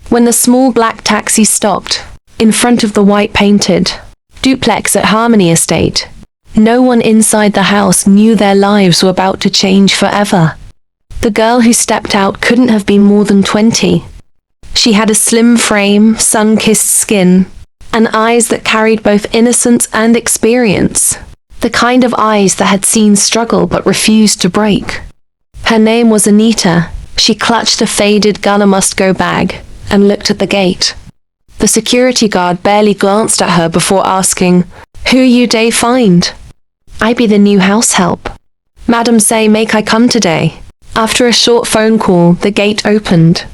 When the small black taxi stopped, in front of the white-painted duplex at Harmony Estate, no one inside the house knew their lives were about to change forever. The girl who stepped out couldn't have been more than 20. She had a slim frame, sun-kissed skin, and eyes that carried both innocence and experience. The kind of eyes that had seen struggle but refused to break. Her name was Anita. She clutched a faded gonna-must-go bag and looked at the gate. The security guard barely glanced at her before asking, "Who you dey find?" "I be the new house help. Madam say make I come today." After a short phone call, the gate opened.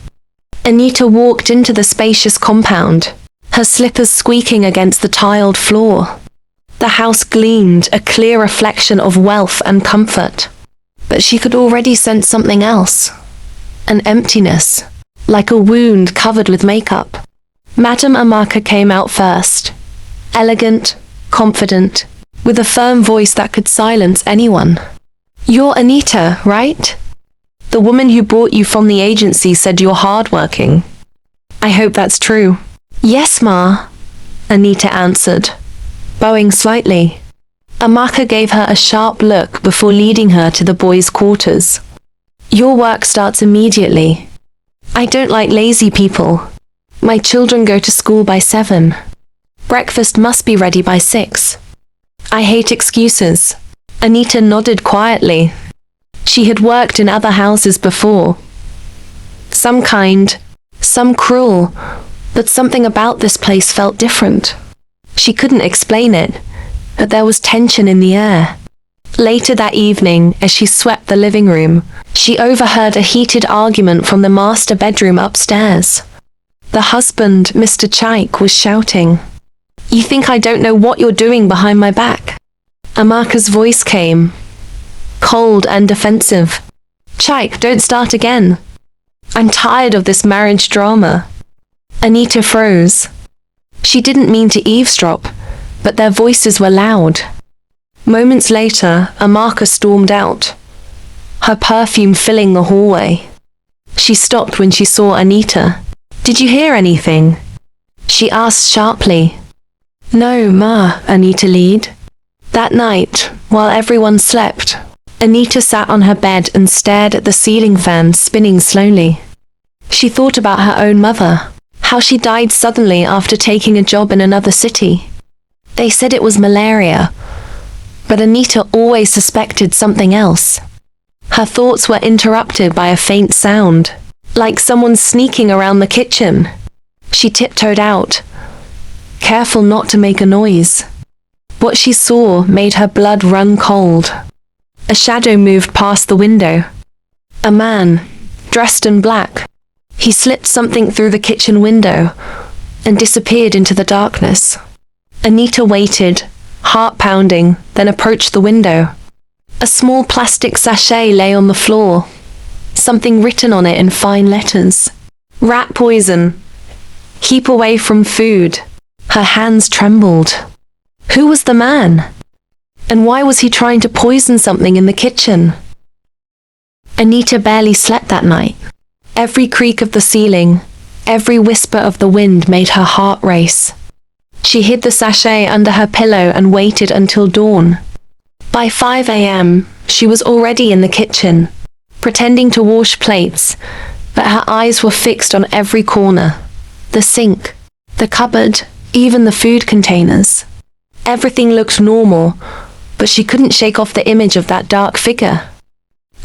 Anita walked into the spacious compound, her slippers squeaking against the tiled floor. The house gleamed, a clear reflection of wealth and comfort. But she could already sense something else. An emptiness, like a wound covered with makeup. Madame Amaka came out first. Elegant, confident, with a firm voice that could silence anyone. "You're Anita, right? The woman who brought you from the agency said you're hardworking." "I hope that's true." "Yes, Ma," Anita answered, bowing slightly. Amaka gave her a sharp look before leading her to the boys' quarters. "Your work starts immediately. I don't like lazy people. My children go to school by 7. Breakfast must be ready by 6. I hate excuses." Anita nodded quietly. She had worked in other houses before. Some kind, some cruel, but something about this place felt different. She couldn't explain it, but there was tension in the air. Later that evening, as she swept the living room, she overheard a heated argument from the master bedroom upstairs. The husband, Mr. Chaik, was shouting, "You think I don't know what you're doing behind my back?" Amaka's voice came, cold and defensive. "Chaik, don't start again. I'm tired of this marriage drama." Anita froze. She didn't mean to eavesdrop, but their voices were loud. Moments later, Amaka stormed out, her perfume filling the hallway. She stopped when she saw Anita. "Did you hear anything?" she asked sharply. "No, Ma," Anita lied. That night, while everyone slept, Anita sat on her bed and stared at the ceiling fan spinning slowly. She thought about her own mother, how she died suddenly after taking a job in another city. They said it was malaria, but Anita always suspected something else. Her thoughts were interrupted by a faint sound, like someone sneaking around the kitchen. She tiptoed out, careful not to make a noise. What she saw made her blood run cold. A shadow moved past the window. A man, dressed in black. He slipped something through the kitchen window and disappeared into the darkness. Anita waited, heart pounding, then approached the window. A small plastic sachet lay on the floor, something written on it in fine letters. "Rat poison. Keep away from food." Her hands trembled. Who was the man? And why was he trying to poison something in the kitchen? Anita barely slept that night. Every creak of the ceiling, every whisper of the wind made her heart race. She hid the sachet under her pillow and waited until dawn. By 5 a.m., she was already in the kitchen, pretending to wash plates, but her eyes were fixed on every corner. The sink, the cupboard, even the food containers. Everything looked normal, but she couldn't shake off the image of that dark figure.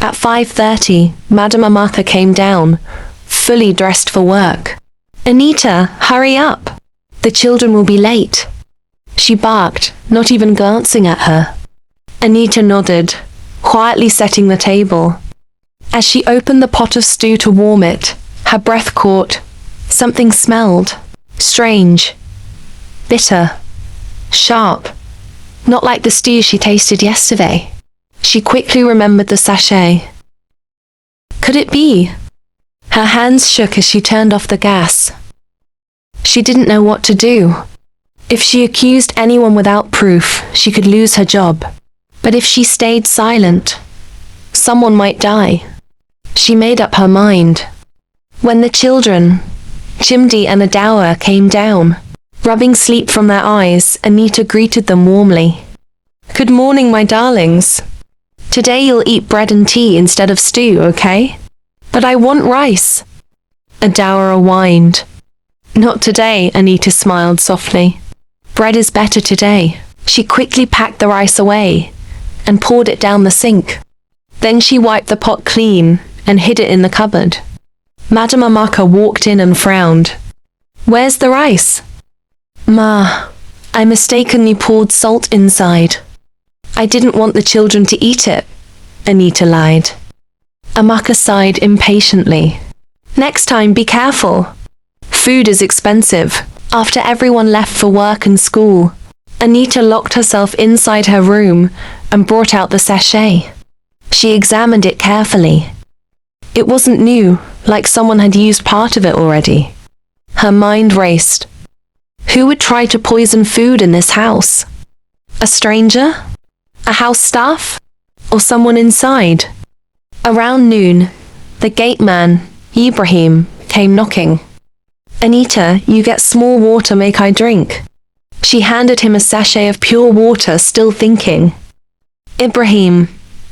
At 5:30, Madame Amaka came down, fully dressed for work. "Anita, hurry up! The children will be late." She barked, not even glancing at her. Anita nodded, quietly setting the table. As she opened the pot of stew to warm it, her breath caught. Something smelled. Strange. Bitter. Sharp. Not like the stew she tasted yesterday. She quickly remembered the sachet. Could it be? Her hands shook as she turned off the gas. She didn't know what to do. If she accused anyone without proof, she could lose her job. But if she stayed silent, someone might die. She made up her mind. When the children, Chimdi and Adawa came down. Rubbing sleep from their eyes, Anita greeted them warmly. Good morning, my darlings. Today you'll eat bread and tea instead of stew, okay? But I want rice. Adawa whined. Not today, Anita smiled softly. Bread is better today. She quickly packed the rice away and poured it down the sink. Then she wiped the pot clean and hid it in the cupboard. Madam Amaka walked in and frowned. Where's the rice? Ma, I mistakenly poured salt inside. I didn't want the children to eat it, Anita lied. Amaka sighed impatiently. Next time, be careful. Food is expensive. After everyone left for work and school, Anita locked herself inside her room and brought out the sachet. She examined it carefully. It wasn't new, like someone had used part of it already. Her mind raced. Who would try to poison food in this house? A stranger? A house staff? Or someone inside? Around noon, the gate man, Ibrahim, came knocking. Anita, you get small water make I drink. She handed him a sachet of pure water, still thinking. Ibrahim,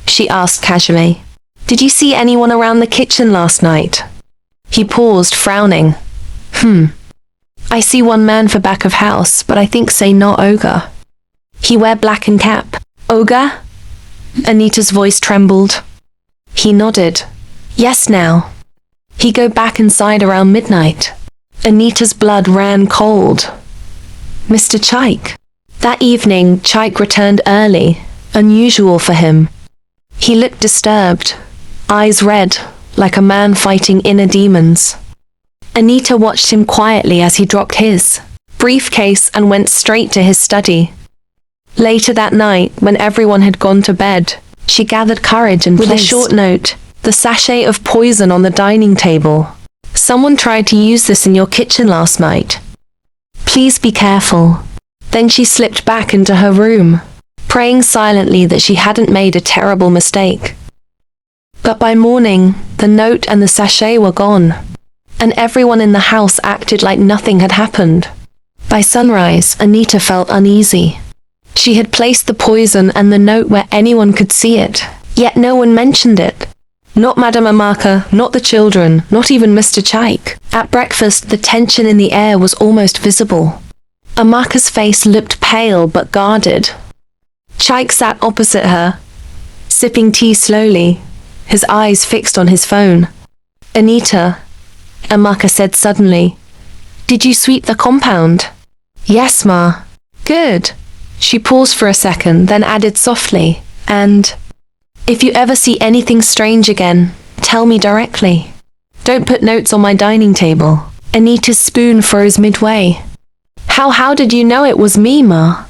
she asked casually, did you see anyone around the kitchen last night? He paused, frowning. I see one man for back of house, but I think say not Olga. He wear black and cap. Olga? Anita's voice trembled. He nodded. Yes now. He go back inside around midnight. Anita's blood ran cold. Mr. Chaik. That evening, Chaik returned early, unusual for him. He looked disturbed, eyes red, like a man fighting inner demons. Anita watched him quietly as he dropped his briefcase and went straight to his study. Later that night, when everyone had gone to bed, she gathered courage and placed, with a short note, the sachet of poison on the dining table. Someone tried to use this in your kitchen last night. Please be careful. Then she slipped back into her room, praying silently that she hadn't made a terrible mistake. But by morning, the note and the sachet were gone, and everyone in the house acted like nothing had happened. By sunrise, Anita felt uneasy. She had placed the poison and the note where anyone could see it, yet no one mentioned it. Not Madame Amaka, not the children, not even Mr. Chaik. At breakfast, the tension in the air was almost visible. Amaka's face looked pale but guarded. Chaik sat opposite her, sipping tea slowly, his eyes fixed on his phone. Anita, Amaka said suddenly, did you sweep the compound? Yes, Ma. Good. She paused for a second, then added softly, and if you ever see anything strange again, tell me directly. Don't put notes on my dining table. Anita's spoon froze midway. How did you know it was me, Ma?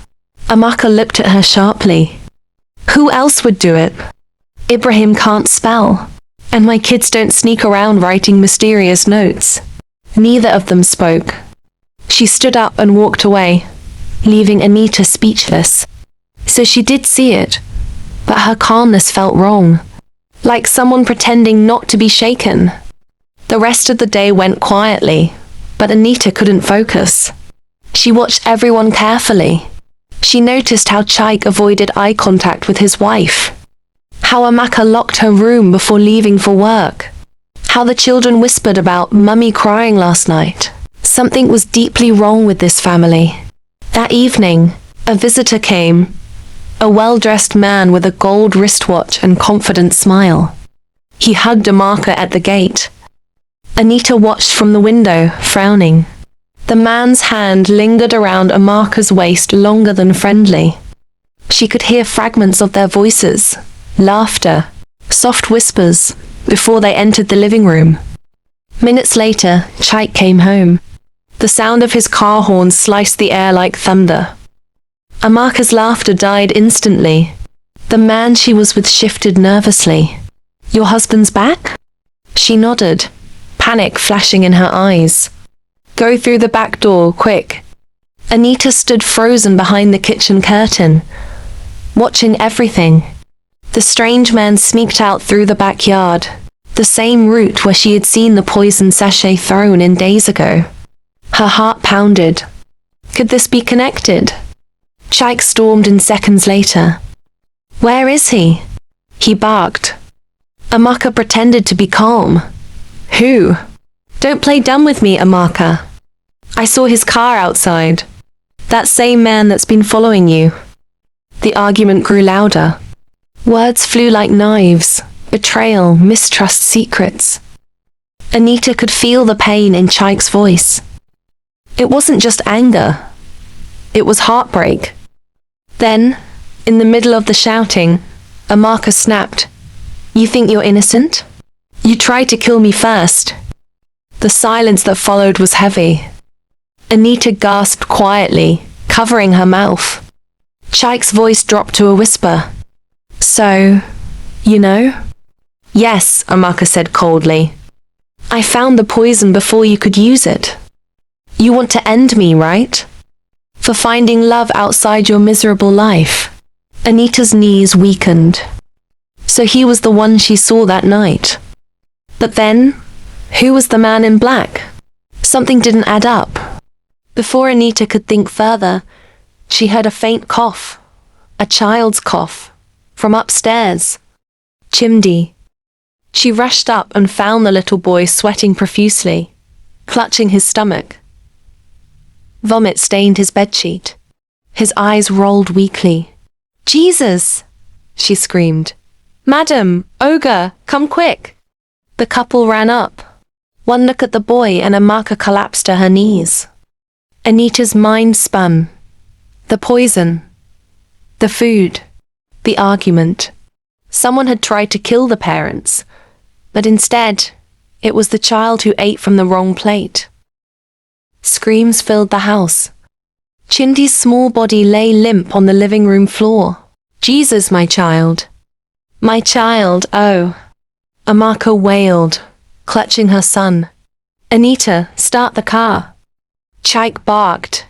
Amaka looked at her sharply. Who else would do it? Ibrahim can't spell, and my kids don't sneak around writing mysterious notes. Neither of them spoke. She stood up and walked away, leaving Anita speechless. So she did see it, but her calmness felt wrong, like someone pretending not to be shaken. The rest of the day went quietly, but Anita couldn't focus. She watched everyone carefully. She noticed how Chaik avoided eye contact with his wife, how Amaka locked her room before leaving for work, how the children whispered about Mummy crying last night. Something was deeply wrong with this family. That evening, a visitor came, a well-dressed man with a gold wristwatch and confident smile. He hugged Amaka at the gate. Anita watched from the window, frowning. The man's hand lingered around Amaka's waist longer than friendly. She could hear fragments of their voices, laughter, soft whispers, before they entered the living room. Minutes later, Chaik came home. The sound of his car horn sliced the air like thunder. Amaka's laughter died instantly. The man she was with shifted nervously. Your husband's back? She nodded, panic flashing in her eyes. Go through the back door, quick. Anita stood frozen behind the kitchen curtain, watching everything. The strange man sneaked out through the backyard, The same route where she had seen the poison sachet thrown in days ago. Her heart pounded. Could this be connected? Chaik stormed in seconds later. Where is he? He barked. Amaka pretended to be calm. Who? Don't play dumb with me, Amaka. I saw his car outside. That same man that's been following you. The argument grew louder. Words flew like knives. Betrayal, mistrust, secrets. Anita could feel the pain in Chaik's voice. It wasn't just anger. It was heartbreak. Then, in the middle of the shouting, Amaka snapped. You think you're innocent? You tried to kill me first. The silence that followed was heavy. Anita gasped quietly, covering her mouth. Chaik's voice dropped to a whisper. So, you know? Yes, Amaka said coldly. I found the poison before you could use it. You want to end me, right? For finding love outside your miserable life. Anita's knees weakened. So he was the one she saw that night. But then, who was the man in black? Something didn't add up. Before Anita could think further, she heard a faint cough. A child's cough. From upstairs. Chimdi. She rushed up and found the little boy sweating profusely, clutching his stomach. Vomit stained his bedsheet. His eyes rolled weakly. Jesus! She screamed. Madam, Ogre, come quick! The couple ran up. One look at the boy and Amaka collapsed to her knees. Anita's mind spun. The poison. The food. The argument. Someone had tried to kill the parents, but instead, it was the child who ate from the wrong plate. Screams filled the house. Chindi's small body lay limp on the living room floor. Jesus, my child. My child, oh. Amaka wailed, clutching her son. Anita, start the car. Chaik barked.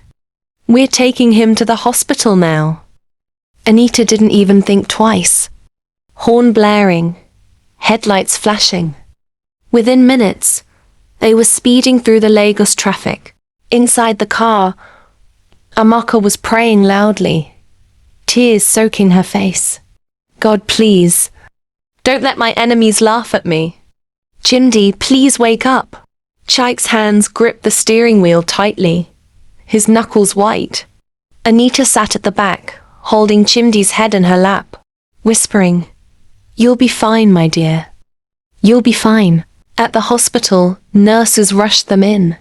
We're taking him to the hospital now. Anita didn't even think twice. Horn blaring, headlights flashing. Within minutes, they were speeding through the Lagos traffic. Inside the car, Amaka was praying loudly, tears soaking her face. God, please, don't let my enemies laugh at me. Chimdi, please wake up. Chaik's hands gripped the steering wheel tightly, his knuckles white. Anita sat at the back, holding Chimdi's head in her lap, whispering, You'll be fine, my dear. You'll be fine. At the hospital, nurses rushed them in.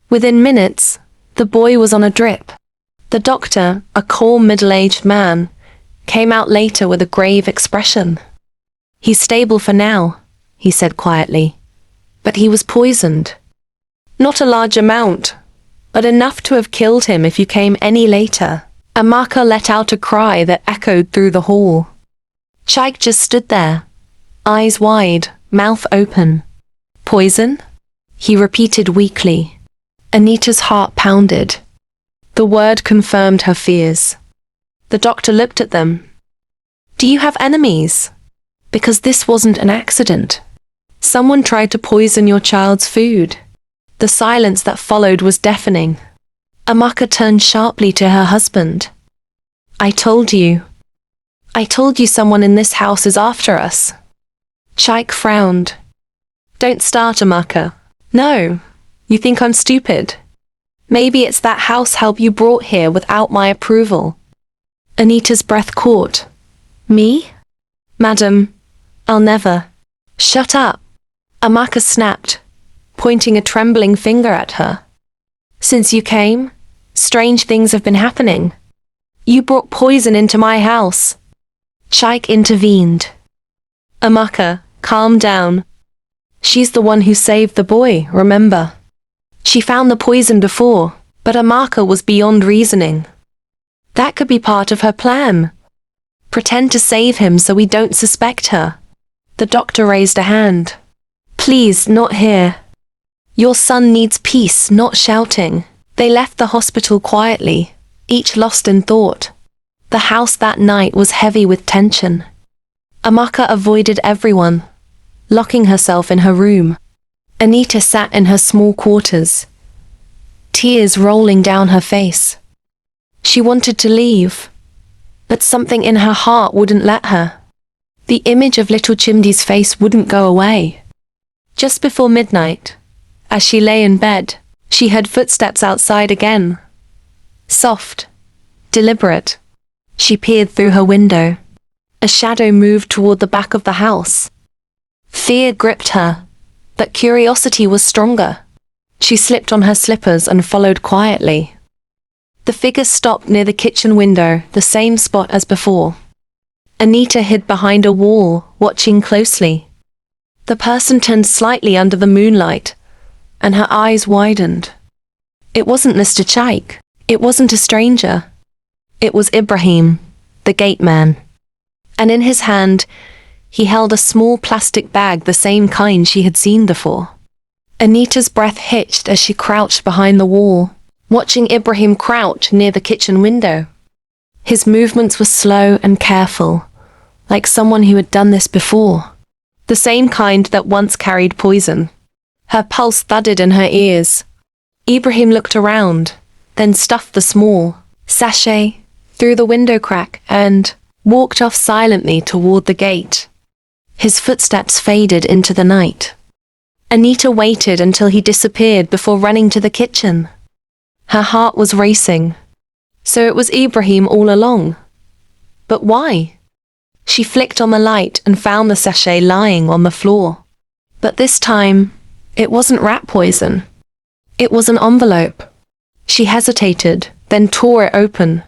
Within minutes, the boy was on a drip. The doctor, a calm middle-aged man, came out later with a grave expression. He's stable for now, he said quietly. But he was poisoned. Not a large amount, but enough to have killed him if you came any later. Amaka let out a cry that echoed through the hall. Chaik just stood there, eyes wide, mouth open. Poison? He repeated weakly. Anita's heart pounded. The word confirmed her fears. The doctor looked at them. Do you have enemies? Because this wasn't an accident. Someone tried to poison your child's food. The silence that followed was deafening. Amaka turned sharply to her husband. I told you someone in this house is after us. Chaik frowned. Don't start, Amaka. No, you think I'm stupid. Maybe it's that house help you brought here without my approval. Anita's breath caught. Me? Madam, I'll never. Shut up. Amaka snapped, pointing a trembling finger at her. Since you came, strange things have been happening. You brought poison into my house. Chaik intervened. Amaka, calm down. She's the one who saved the boy, remember? She found the poison before, but Amaka was beyond reasoning. That could be part of her plan. Pretend to save him so we don't suspect her. The doctor raised a hand. Please, not here. Your son needs peace, not shouting. They left the hospital quietly, each lost in thought. The house that night was heavy with tension. Amaka avoided everyone, locking herself in her room. Anita sat in her small quarters, tears rolling down her face. She wanted to leave, but something in her heart wouldn't let her. The image of little Chimdi's face wouldn't go away. Just before midnight, as she lay in bed, she heard footsteps outside again. Soft, deliberate. She peered through her window. A shadow moved toward the back of the house. Fear gripped her, but curiosity was stronger. She slipped on her slippers and followed quietly. The figure stopped near the kitchen window, the same spot as before. Anita hid behind a wall, watching closely. The person turned slightly under the moonlight, and her eyes widened. It wasn't Mr. Chaik. It wasn't a stranger. It was Ibrahim, the gate man. And in his hand, he held a small plastic bag, the same kind she had seen before. Anita's breath hitched as she crouched behind the wall, watching Ibrahim crouch near the kitchen window. His movements were slow and careful, like someone who had done this before. The same kind that once carried poison. Her pulse thudded in her ears. Ibrahim looked around, then stuffed the small sachet through the window crack and walked off silently toward the gate. His footsteps faded into the night. Anita waited until he disappeared before running to the kitchen. Her heart was racing. So it was Ibrahim all along. But why? She flicked on the light and found the sachet lying on the floor. But this time, it wasn't rat poison. It was an envelope. She hesitated, then tore it open.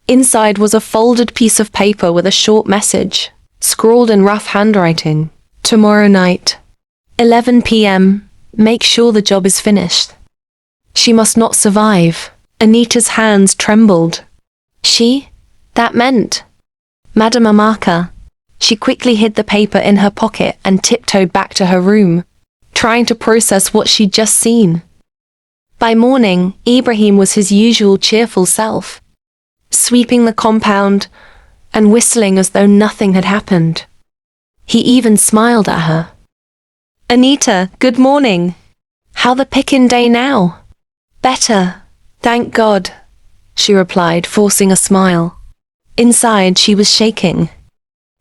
Inside was a folded piece of paper with a short message, scrawled in rough handwriting. Tomorrow night, 11 p.m., make sure the job is finished. She must not survive. Anita's hands trembled. That meant Madame Amaka. She quickly hid the paper in her pocket and tiptoed back to her room, trying to process what she'd just seen. By morning, Ibrahim was his usual cheerful self, sweeping the compound and whistling as though nothing had happened. He even smiled at her. Anita, good morning. How the pickin' day now? Better, thank God, she replied, forcing a smile. Inside, she was shaking.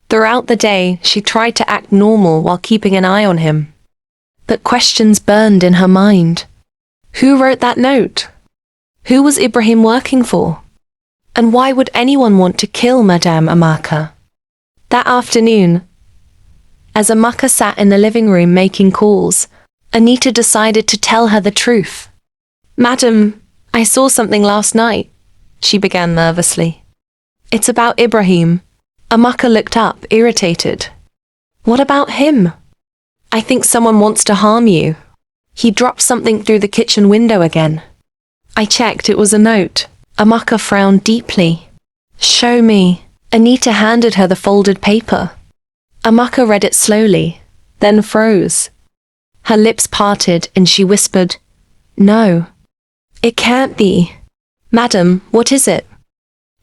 Throughout the day, she tried to act normal while keeping an eye on him. But questions burned in her mind. Who wrote that note? Who was Ibrahim working for? And why would anyone want to kill Madame Amaka? That afternoon, as Amaka sat in the living room making calls, Anita decided to tell her the truth. Madam, I saw something last night, she began nervously. It's about Ibrahim. Amaka looked up, irritated. What about him? I think someone wants to harm you. He dropped something through the kitchen window again. I checked, it was a note. Amaka frowned deeply. Show me. Anita handed her the folded paper. Amaka read it slowly, then froze. Her lips parted and she whispered, No. It can't be. Madam, what is it?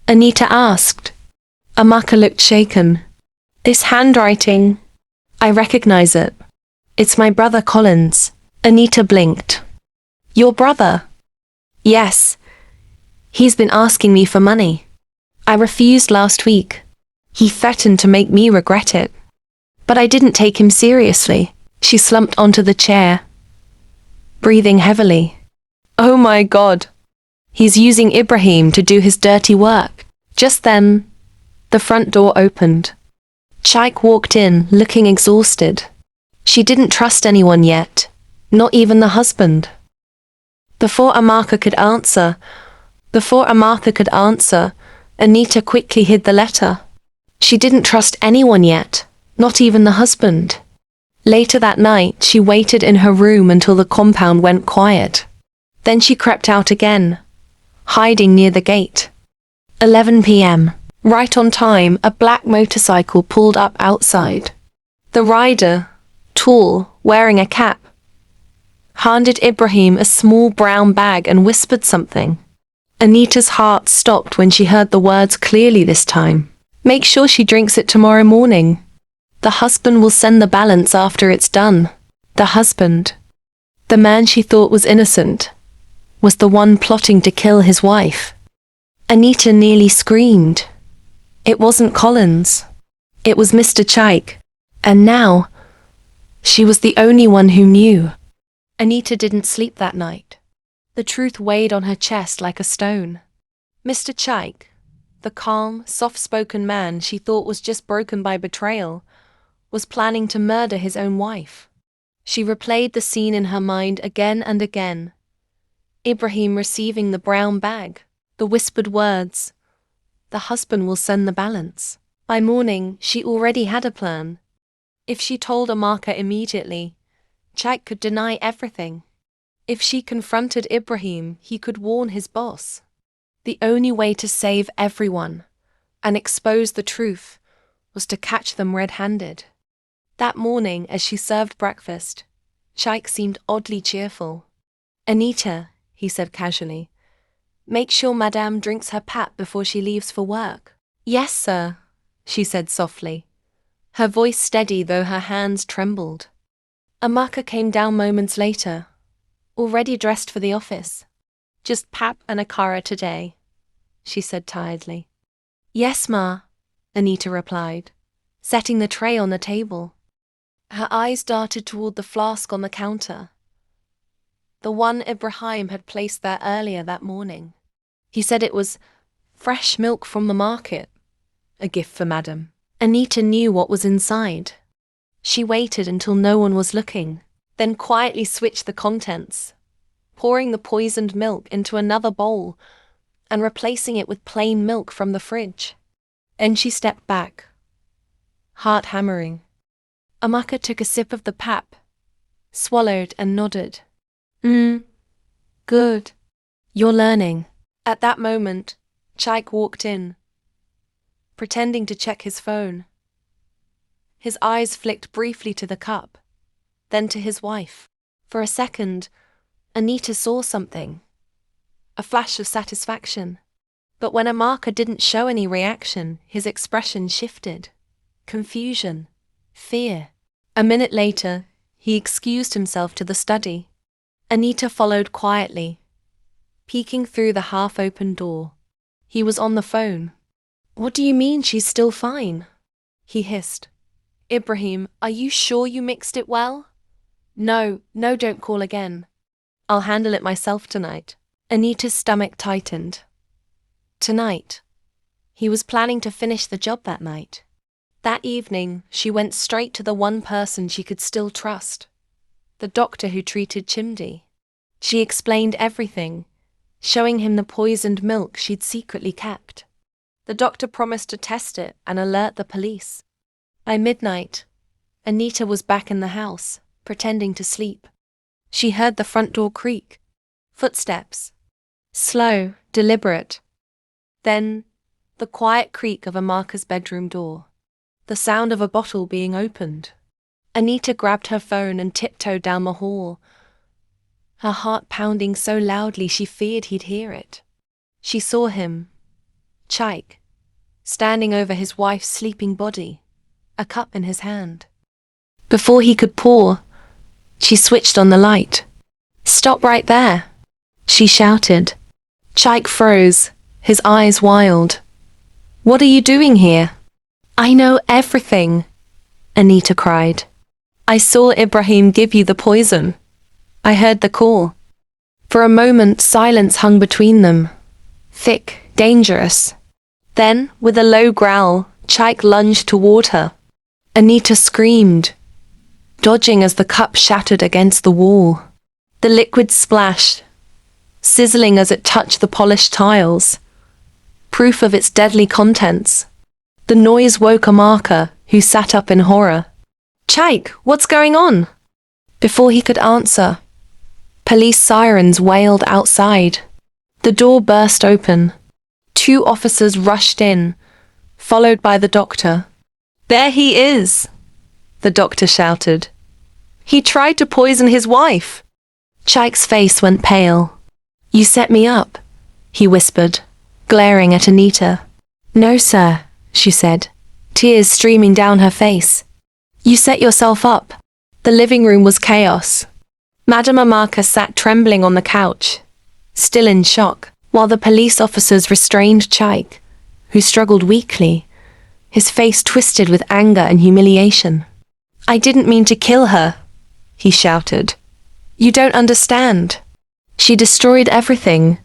Anita asked. Amaka looked shaken. This handwriting. I recognize it. It's my brother Collins. Anita blinked. Your brother? Yes. He's been asking me for money. I refused last week. He threatened to make me regret it. But I didn't take him seriously. She slumped onto the chair, breathing heavily. Oh my God. He's using Ibrahim to do his dirty work. Just then, the front door opened. Chaik walked in, looking exhausted. She didn't trust anyone yet, not even the husband. Before Amaka could answer, Anita quickly hid the letter. She didn't trust anyone yet, not even the husband. Later that night, she waited in her room until the compound went quiet. Then she crept out again, hiding near the gate. 11 p.m. Right on time, a black motorcycle pulled up outside. The rider, tall, wearing a cap, handed Ibrahim a small brown bag and whispered something. Anita's heart stopped when she heard the words clearly this time. Make sure she drinks it tomorrow morning. The husband will send the balance after it's done. The husband, the man she thought was innocent, was the one plotting to kill his wife. Anita nearly screamed. It wasn't Collins. It was Mr. Chaik. And now, she was the only one who knew. Anita didn't sleep that night. The truth weighed on her chest like a stone. Mr. Chaik, the calm, soft-spoken man she thought was just broken by betrayal, was planning to murder his own wife. She replayed the scene in her mind again and again. Ibrahim receiving the brown bag, the whispered words, "The husband will send the balance." By morning, she already had a plan. If she told Amaka immediately, Chaik could deny everything. If she confronted Ibrahim, he could warn his boss. The only way to save everyone and expose the truth was to catch them red-handed. That morning, as she served breakfast, Chaik seemed oddly cheerful. "Anita," he said casually, "make sure Madame drinks her pap before she leaves for work." "Yes, sir," she said softly, her voice steady though her hands trembled. Amaka came down moments later, already dressed for the office. "Just pap and a kara today," she said tiredly. "Yes, ma," Anita replied, setting the tray on the table. Her eyes darted toward the flask on the counter, the one Ibrahim had placed there earlier that morning. He said it was fresh milk from the market, a gift for Madam. Anita knew what was inside. She waited until no one was looking, then quietly switched the contents, pouring the poisoned milk into another bowl and replacing it with plain milk from the fridge. Then she stepped back, heart hammering. Amaka took a sip of the pap, swallowed and nodded. Good. You're learning." At that moment, Chaik walked in, pretending to check his phone. His eyes flicked briefly to the cup, then to his wife. For a second, Anita saw something, a flash of satisfaction. But when Amaka didn't show any reaction, his expression shifted. Confusion, fear. A minute later, he excused himself to the study. Anita followed quietly, peeking through the half-open door. He was on the phone. "What do you mean she's still fine?" he hissed. "Ibrahim, are you sure you mixed it well?" No, don't call again. I'll handle it myself tonight." Anita's stomach tightened. Tonight. He was planning to finish the job that night. That evening, she went straight to the one person she could still trust, the doctor who treated Chimdi. She explained everything, showing him the poisoned milk she'd secretly kept. The doctor promised to test it and alert the police. By midnight, Anita was back in the house, pretending to sleep. She heard the front door creak. Footsteps. Slow, deliberate. Then, the quiet creak of Amaka's bedroom door. The sound of a bottle being opened. Anita grabbed her phone and tiptoed down the hall, her heart pounding so loudly she feared he'd hear it. She saw him, Chaik, standing over his wife's sleeping body, a cup in his hand. Before he could pour, she switched on the light. "Stop right there," she shouted. Chaik froze, his eyes wild. "What are you doing here?" "I know everything," Anita cried. "I saw Ibrahim give you the poison. I heard the call." For a moment, silence hung between them, thick, dangerous. Then, with a low growl, Chaik lunged toward her. Anita screamed, dodging as the cup shattered against the wall. The liquid splashed, sizzling as it touched the polished tiles, proof of its deadly contents. The noise woke Amaka, who sat up in horror. "Chaik, what's going on?" Before he could answer, police sirens wailed outside. The door burst open. 2 officers rushed in, followed by the doctor. "There he is," the doctor shouted. "He tried to poison his wife." Chaik's face went pale. "You set me up," he whispered, glaring at Anita. "No, sir," she said, tears streaming down her face. You set yourself up. The living room was chaos. Madame Amaka sat trembling on the couch, still in shock, while the police officers restrained Chaik, who struggled weakly, his face twisted with anger and humiliation. I didn't mean to kill her, he shouted. You don't understand. She destroyed everything.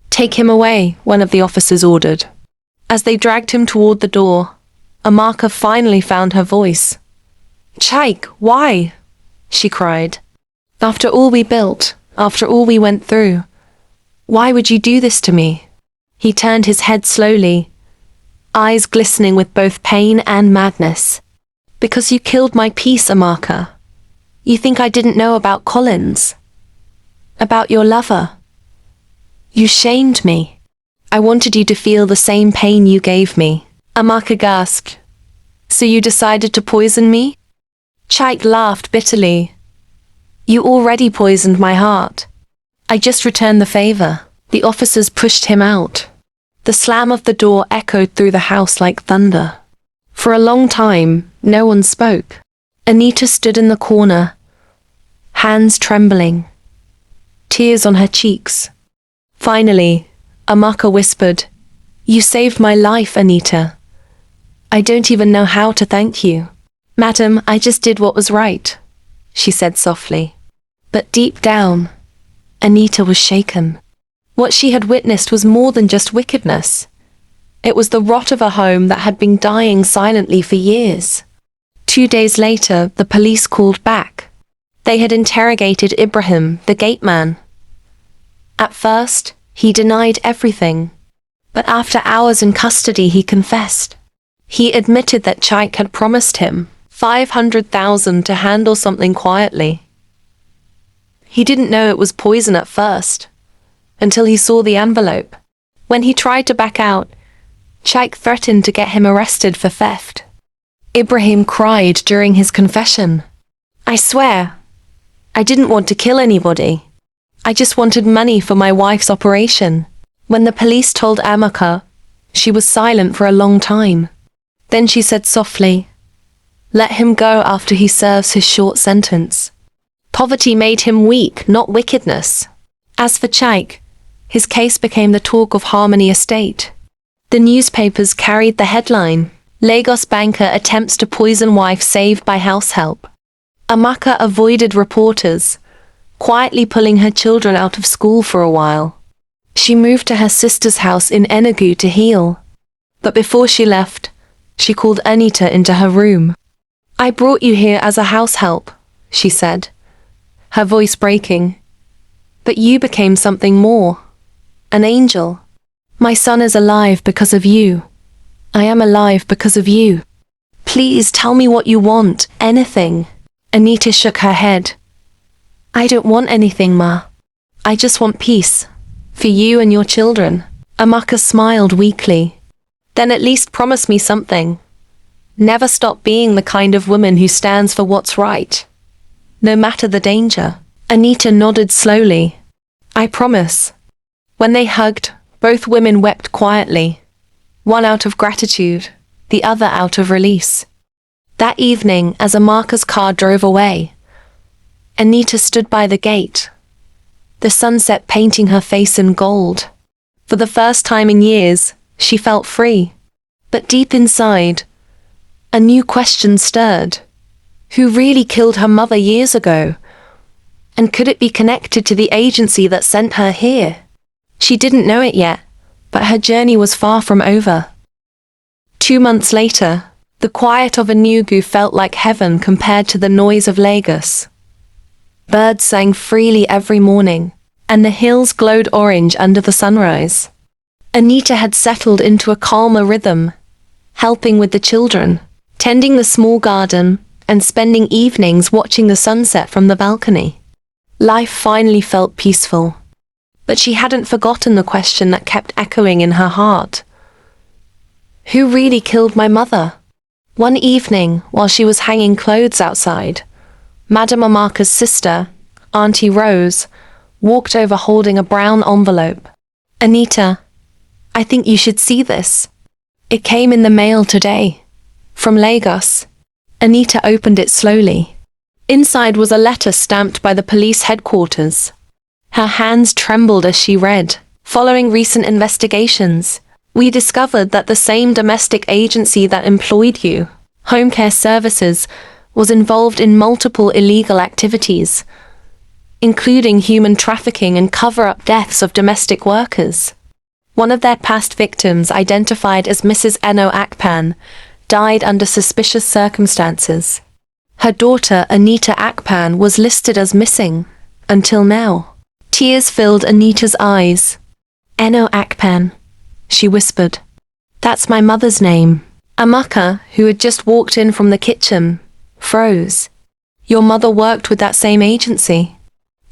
Take him away, one of the officers ordered. As they dragged him toward the door, Amaka finally found her voice. Chaik, why? She cried. After all we built, after all we went through, why would you do this to me? He turned his head slowly, eyes glistening with both pain and madness. Because you killed my peace, Amaka. You think I didn't know about Collins? About your lover? You shamed me. I wanted you to feel the same pain you gave me. Amaka gasped. So you decided to poison me? Chaik laughed bitterly. You already poisoned my heart. I just returned the favor. The officers pushed him out. The slam of the door echoed through the house like thunder. For a long time, no one spoke. Anita stood in the corner, hands trembling, tears on her cheeks. Finally, Amaka whispered, You saved my life, Anita. I don't even know how to thank you. Madam, I just did what was right, she said softly. But deep down, Anita was shaken. What she had witnessed was more than just wickedness. It was the rot of a home that had been dying silently for years. 2 days later, the police called back. They had interrogated Ibrahim, the gate man. At first, he denied everything. But after hours in custody, he confessed. He admitted that Chaik had promised him 500,000 to handle something quietly. He didn't know it was poison at first, until he saw the envelope. When he tried to back out, Chaik threatened to get him arrested for theft. Ibrahim cried during his confession. I swear, I didn't want to kill anybody. I just wanted money for my wife's operation. When the police told Amaka, she was silent for a long time. Then she said softly, Let him go after he serves his short sentence. Poverty made him weak, not wickedness. As for Chaik, his case became the talk of Harmony Estate. The newspapers carried the headline, Lagos banker attempts to poison wife saved by house help. Amaka avoided reporters, quietly pulling her children out of school for a while. She moved to her sister's house in Enugu to heal. But before she left, she called Anita into her room. I brought you here as a house help, she said, her voice breaking. But you became something more. An angel. My son is alive because of you. I am alive because of you. Please tell me what you want, anything. Anita shook her head. I don't want anything, Ma. I just want peace. For you and your children. Amaka smiled weakly. Then at least promise me something. Never stop being the kind of woman who stands for what's right. No matter the danger. Anita nodded slowly. I promise. When they hugged, both women wept quietly. One out of gratitude, the other out of release. That evening, as Amaka's car drove away, Anita stood by the gate, the sunset painting her face in gold. For the first time in years, she felt free. But deep inside, a new question stirred. Who really killed her mother years ago? And could it be connected to the agency that sent her here? She didn't know it yet, but her journey was far from over. 2 months later, the quiet of Enugu felt like heaven compared to the noise of Lagos. Birds sang freely every morning, and the hills glowed orange under the sunrise. Anita had settled into a calmer rhythm, helping with the children, tending the small garden, and spending evenings watching the sunset from the balcony. Life finally felt peaceful. But she hadn't forgotten the question that kept echoing in her heart. Who really killed my mother? One evening, while she was hanging clothes outside, Madame Amaka's sister, Auntie Rose, walked over holding a brown envelope. Anita, I think you should see this. It came in the mail today. From Lagos. Anita opened it slowly. Inside was a letter stamped by the police headquarters. Her hands trembled as she read. Following recent investigations, we discovered that the same domestic agency that employed you, Home Care Services, was involved in multiple illegal activities, including human trafficking and cover-up deaths of domestic workers. One of their past victims, identified as Mrs. Eno Akpan, died under suspicious circumstances. Her daughter, Anita Akpan, was listed as missing, until now. Tears filled Anita's eyes. Eno Akpan, she whispered. That's my mother's name. Amaka, who had just walked in from the kitchen, froze. Your mother worked with that same agency?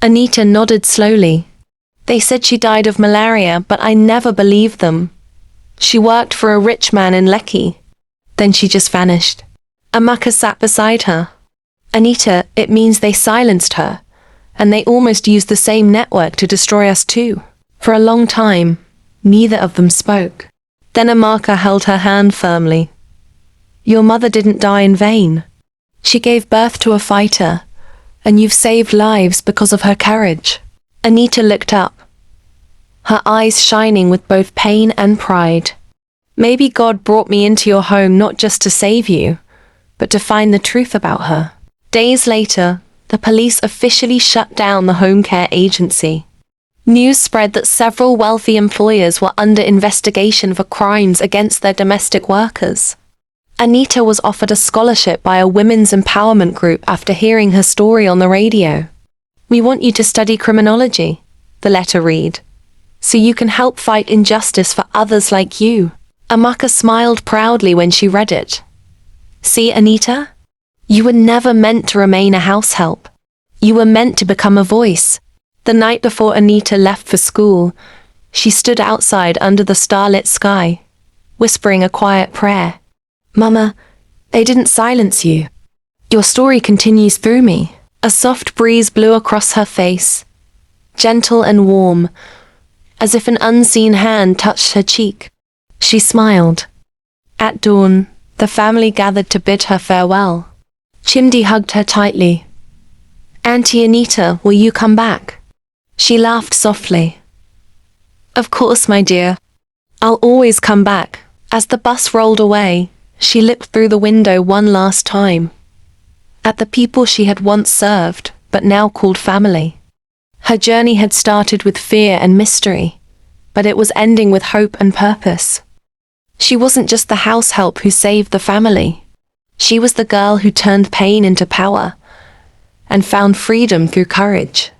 Anita nodded slowly. They said she died of malaria, but I never believed them. She worked for a rich man in Lekki. Then she just vanished. Amaka sat beside her. Anita, it means they silenced her, and they almost used the same network to destroy us too. For a long time, neither of them spoke. Then Amaka held her hand firmly. Your mother didn't die in vain. She gave birth to a fighter, and you've saved lives because of her courage. Anita looked up, her eyes shining with both pain and pride. Maybe God brought me into your home not just to save you, but to find the truth about her. Days later, the police officially shut down the home care agency. News spread that several wealthy employers were under investigation for crimes against their domestic workers. Anita was offered a scholarship by a women's empowerment group after hearing her story on the radio. We want you to study criminology, the letter read, so you can help fight injustice for others like you. Amaka smiled proudly when she read it. See, Anita? You were never meant to remain a house help. You were meant to become a voice. The night before Anita left for school, she stood outside under the starlit sky, whispering a quiet prayer. Mama, they didn't silence you. Your story continues through me. A soft breeze blew across her face, gentle and warm, as if an unseen hand touched her cheek. She smiled. At dawn, the family gathered to bid her farewell. Chimdi hugged her tightly. Auntie Anita, will you come back? She laughed softly. Of course, my dear. I'll always come back. As the bus rolled away, she looked through the window one last time, at the people she had once served, but now called family. Her journey had started with fear and mystery, but it was ending with hope and purpose. She wasn't just the house help who saved the family. She was the girl who turned pain into power and found freedom through courage.